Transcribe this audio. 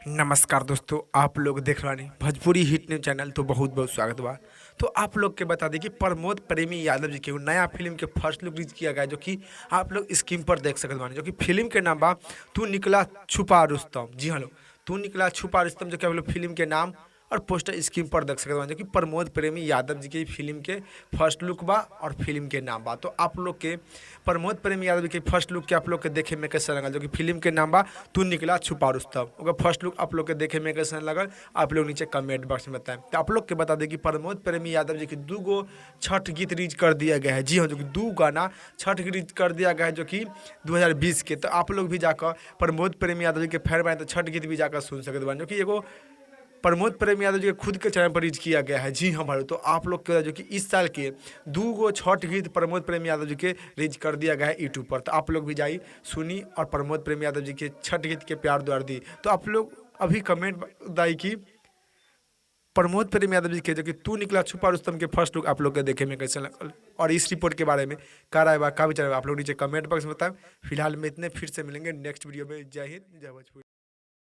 नमस्कार दोस्तों, आप लोग देख रहे हैं भोजपुरी हिट न्यूज चैनल। तो बहुत बहुत स्वागत बा। तो आप लोग के बता दें कि प्रमोद प्रेमी यादव जी के नया फिल्म के फर्स्ट लुक रिलीज किया गया है, जो कि आप लोग स्क्रीन पर देख सकते बानी। जो कि फिल्म के नाम बा तू निकला छुपा रुस्तम। जी हाँ लोग, तू निकला छुपा रुस्तम, जो कि आप लोग फिल्म के नाम और पोस्टर स्क्रीन पर देख सकते बानी। जो कि प्रमोद प्रेमी यादव जी की फिल्म के फर्स्ट लुक बा और फिल्म के नाम बा। तो आप लोग के प्रमोद प्रेमी यादव जी के फर्स्ट लुक के आप लोग के देखे में कैसा लगा, जो कि फिल्म के नाम बा तू निकला छुपा रुस्तम। ओकर फर्स्ट लुक आप लोग के देखे में कैसा लगल, आप लोग नीचे कमेंट बॉक्स में बताएं। तो आप लोग के बता दें कि प्रमोद प्रेमी यादव जी की 2 छठ गीत रिलीज कर दिया गया है। जी हाँ, जो कि 2 गाना छठ गीत रिलीज कर दिया गया है, जो कि 2020 के। तो आप लोग भी जाकर प्रमोद प्रेमी यादव जी के फैन बने तो छठ गीत भी जाकर सुन सकते बानी, जो कि एगो प्रमोद प्रेमी यादव जी के खुद के चैनल पर रिलीज किया गया है। जी हाँ भाई, तो आप लोग के जो कि इस साल के 2 छठ गीत प्रमोद प्रेमी यादव जी के रिलीज कर दिया गया है यूट्यूब पर। तो आप लोग भी जाइए सुनी और प्रमोद प्रेमी यादव जी के छठ गीत के प्यार द्वार दी। तो आप लोग अभी कमेंट दाई कि प्रमोद प्रेमी यादव जी के जो कि तू निकला छुपा रुस्तम के फर्स्ट लुक आप लोग के देखे में कैसे लगल, और इस रिपोर्ट के बारे में का राय बा, का विचार बा, आप लोग नीचे कमेंट बॉक्स में बताएं। फिलहाल में इतने, फिर से मिलेंगे नेक्स्ट वीडियो में। जय हिंद, जय भोजपुरी।